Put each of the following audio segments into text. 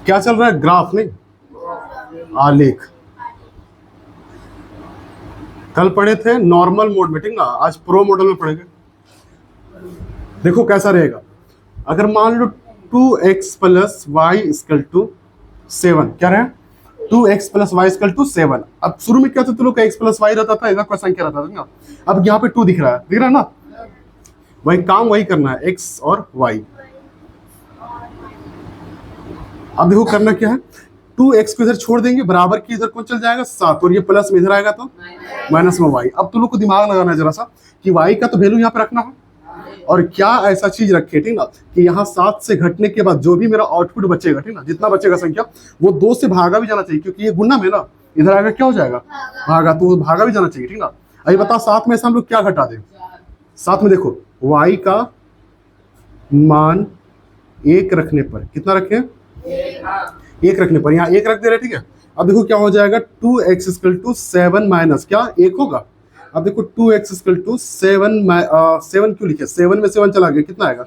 क्या चल रहा है? ग्राफ नहीं, आलेख। कल पढ़े थे नॉर्मल मोड में, ठीक ना, आज प्रो मॉडल में पढ़ेंगे। देखो कैसा रहेगा। अगर मान लो 2x plus Y equal to 7, क्या रहे? 2x plus Y equal to 7। अब शुरू में क्या था, तुम लोग का x प्लस वाई रहता था, इधर कोई संख्या रहता था ना। अब यहाँ पे 2 दिख रहा है ना, वही काम वही करना है, x और y। अब देखो करना क्या है, 2x को इधर छोड़ देंगे, बराबर की इधर कौन चल जाएगा 7, और ये प्लस में इधर आएगा तो माइनस में y। अब तुम लोग को दिमाग लगाना है जरा सा कि y का तो वैल्यू यहाँ पे रखना है, और क्या ऐसा चीज रखे, ठीक ना, कि यहाँ 7 से घटने के बाद जो भी मेरा आउटपुट बचेगा, ठीक ना, जितना बचेगा संख्या वो 2 से भागा भी जाना चाहिए, क्योंकि ये गुना में ना, इधर आएगा क्या हो जाएगा भागा, तो भागा भी जाना चाहिए, ठीक ना। अभी बताओ 7 में से हम लोग क्या घटा दें? 7 में देखो y का मान 1 रखने पर कितना रखें? 1 रखने पर यहाँ 1 रख दे रहे, ठीक है। अब देखो क्या हो जाएगा, 2x इक्वल टू 7 माइनस क्या 1 होगा। अब देखो 2x इक्वल टू 7 क्यों लिखे, 7 में 7 चला गया, कितना आएगा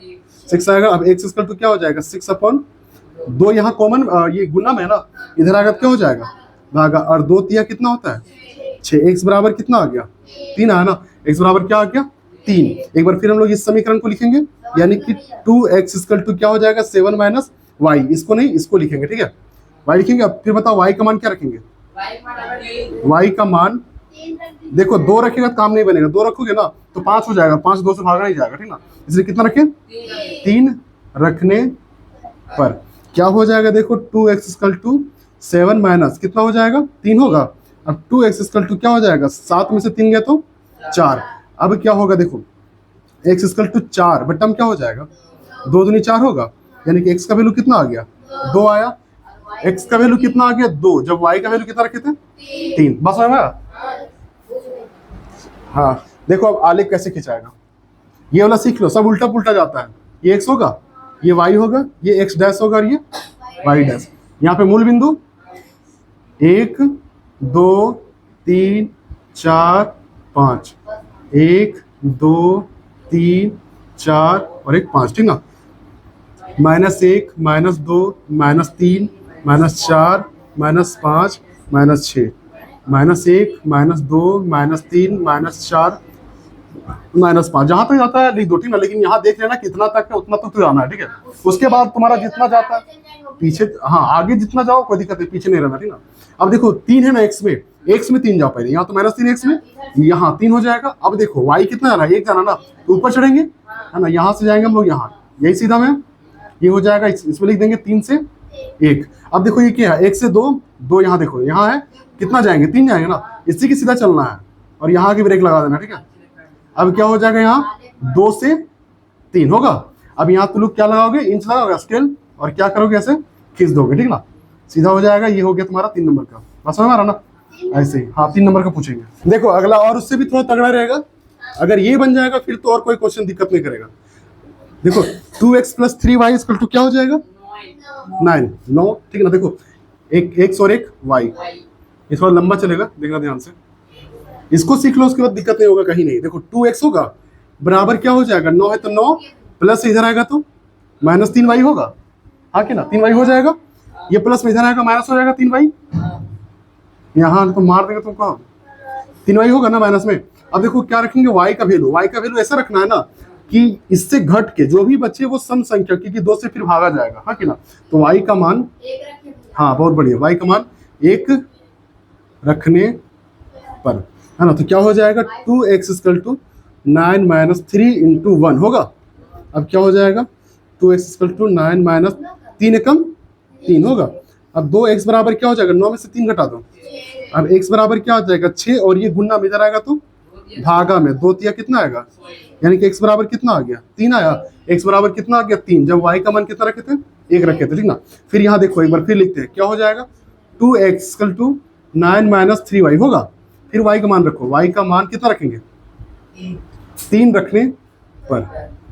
6 आएगा। अब x इक्वल टू क्या हो जाएगा 6/2, यहाँ कॉमन ये गुना में है ना, इधर आएगा क्या हो जाएगा भागा, और 2 तिया कितना होता है 6। x बराबर कितना आ गया 3 आया ना, x बराबर क्या आ गया 3। एक बार फिर हम लोग इस समीकरण को लिखेंगे, यानी कि 2x इक्वल टू क्या हो जाएगा 7 माइनस y, इसको नहीं इसको लिखेंगे, ठीक है, y लिखेंगे। अब फिर बताओ y का मान क्या रखेंगे? y का मान देखो 2 रखेगा तो काम नहीं बनेगा, 2 रखोगे ना तो 5 हो जाएगा, 5 2 से भागा नहीं जाएगा, ठीक ना, इसलिए कितना रखें 3 रखने पर क्या हो जाएगा, देखो 2x इक्वल टू 7 माइनस कितना हो जाएगा 3 होगा। अब 2x इक्वल टू क्या हो जाएगा 7 में से 3 गया तो 4। अब क्या होगा देखो x इक्वल टू 4 बट हम क्या हो जाएगा 2 दूनी 4 होगा, यानी कि x का वैल्यू कितना आ गया 2 आया। x का वैल्यू कितना आ गया 2, जब y का वैल्यू कितना रखे थे 3। बस है ना। हाँ देखो अब आलेख कैसे खिंचाएगा, ये वाला सीख लो, सब उल्टा पुल्टा जाता है। ये x होगा, ये y होगा, ये x डैश होगा और ये y डैश। यहाँ पे मूल बिंदु 1 2 3 4 5, 1 2 3 4 और एक 5, ठीक ना। -1 -2 -3 -4 -5 -6, -1 -2 -3 -4 -5, जहां तक जाता है लिख दो, ठीक ना। लेकिन यहाँ देख लेना कितना तक है, उतना तक जाना है, ठीक है। उसके बाद तुम्हारा जितना जाता है पीछे, हाँ आगे जितना जाओ कोई दिक्कत नहीं, पीछे नहीं रहना, ठीक ना। अब देखो 3 है ना x में 3 जाओ पहले, यहाँ तो -3 x में, यहाँ 3 हो जाएगा। अब देखो y कितना जाना है 1 जाना ना, तो ऊपर चढ़ेंगे है ना, यहाँ से जाएंगे हम लोग यहाँ, यही सीधा में ये हो जाएगा, इसमें लिख देंगे 3 से 1। अब देखो ये क्या है 1 से 2 2, यहाँ देखो यहाँ है कितना जाएंगे 3 जाएंगे ना, इसी की सीधा चलना है और यहाँ की ब्रेक लगा देना, ठीक है। अब क्या हो जाएगा यहाँ 2 से 3 होगा। अब यहाँ तुम लोग क्या लगाओगे इंच लगाओगे स्केल, और क्या करोगे ऐसे खींच दोगे, ठीक ना, सीधा हो जाएगा। ये हो गया तुम्हारा 3 नंबर का, बस हमारा ना ऐसे ही। हाँ 3 नंबर का पूछेंगे। देखो अगला और उससे भी थोड़ा तगड़ा रहेगा, अगर ये बन जाएगा फिर तो और कोई क्वेश्चन दिक्कत नहीं करेगा। देखो 2x plus 3y equal to क्या हो जाएगा 9, ठीक है ना। देखो एक x और एक y, ये थोड़ा लंबा चलेगा, देखना ध्यान से, इसको सीख लो, उसके बाद दिक्कत नहीं होगा कहीं नहीं। देखो 2x होगा बराबर क्या हो जाएगा 9 है तो 9 प्लस इधर आएगा तो -3y होगा, हाँ कि ना 3y हो जाएगा, ये प्लस में इधर आएगा माइनस हो जाएगा 3y, यहाँ तो मार देगा तुमको 3y होगा ना माइनस में। अब देखो क्या रखेंगे y का वैल्यू ऐसा रखना है ना कि इससे घट के जो भी बचे वो सम संख्या, क्योंकि 2 से फिर भागा जाएगा, हाँ कि ना। तो y का मान, हाँ बहुत बढ़िया, y का मान 1 रखने पर है ना, तो क्या हो जाएगा 2x equal to 9 minus 3 into 1 होगा। अब क्या हो जाएगा 2x इक्वल टू 9 माइनस 3 एकम 3 होगा। अब 2x बराबर क्या हो जाएगा 9 में से 3 घटा दो, अब x बराबर क्या हो जाएगा 6, और ये गुना में इधर आएगा तो भागा में 2 तिया कितना आएगा, यानी कि x बराबर कितना आ गया 3 आया। x बराबर कितना आ गया 3, जब y का मान कितना रखे थे 1 रखे थे, ठीक ना। फिर यहाँ देखो एक बार फिर लिखते हैं, क्या हो जाएगा 2x equal to 9 minus 3y होगा। फिर y का मान रखो, y का मान कितना रखेंगे 3 रखने पर,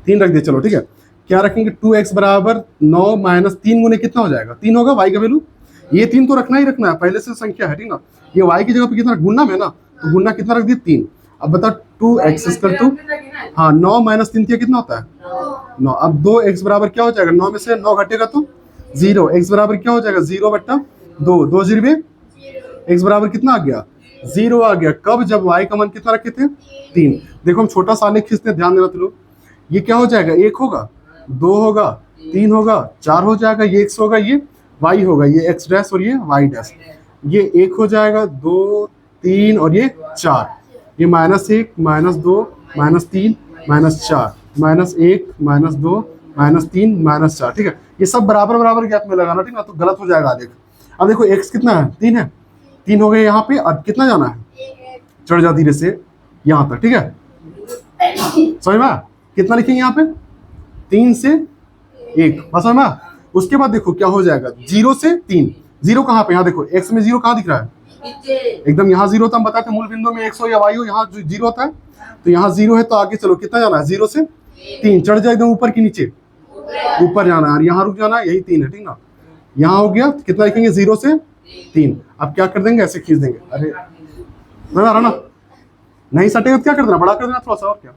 3 रख दिए, चलो ठीक है। क्या रखेंगे 2x बराबर 9 माइनस 3 गुने कितना हो जाएगा 3 होगा y का वैल्यू, ये 3 तो रखना ही रखना है, पहले से संख्या है, ठीक ना। ये y की जगह पे कितना गुना में ना, तो गुना कितना रख दिया 3। अब बताओ 2x इक्वल टू, हाँ 9 माइनस 3 कितना होता है 9। अब 2x बराबर क्या हो जाएगा 9 में से 9 घटेगा तो 0, x बराबर क्या हो जाएगा 0/2, 2 जीरो x बराबर कितना आ गया 0 आ गया। कब? जब y का मान कितना रखे थे 3। देखो हम छोटा सा आलेख खींचते हैं, ध्यान देना तुम लोग। ये क्या हो जाएगा 1 होगा, 2 होगा, 3 होगा, 4 हो जाएगा, ये x होगा, ये y होगा, ये x डैश और ये y डैश। ये 1 हो जाएगा, 2, 3 और ये 4। ये -1, -2, -3, -4, -1, -2, -3, -4। ठीक है, ये सब बराबर बराबर गैप में लगाना, ठीक है, तो गलत हो जाएगा आलेख। अब देखो x कितना है 3 है, 3 हो गए यहाँ पे। अब कितना जाना है, चढ़ जा धीरे से यहाँ तक, ठीक है, समझ में? कितना लिखेंगे यहाँ पे 3 से 1, बस समझ में? उसके बाद देखो क्या हो जाएगा 0 से 3। 0 कहाँ पे, यहाँ देखो x में 0 कहाँ दिख रहा है, एकदम यहाँ 0 था। हम बताते मूल बिंदु में x हो या y हो, यहाँ 0 होता है, तो यहाँ 0 है, तो आगे चलो कितना जाना है 0 से 3, चढ़ जाए एकदम ऊपर की नीचे, ऊपर जाना है, और यहाँ रुक जाना है, यही 3 है, ठीक ना। यहाँ हो गया, कितना लिखेंगे 0 से 3। अब क्या कर देंगे, ऐसे खींच देंगे। अरे ना नहीं सटेगा तो क्या कर देना, बड़ा कर देना थोड़ा सा, और क्या।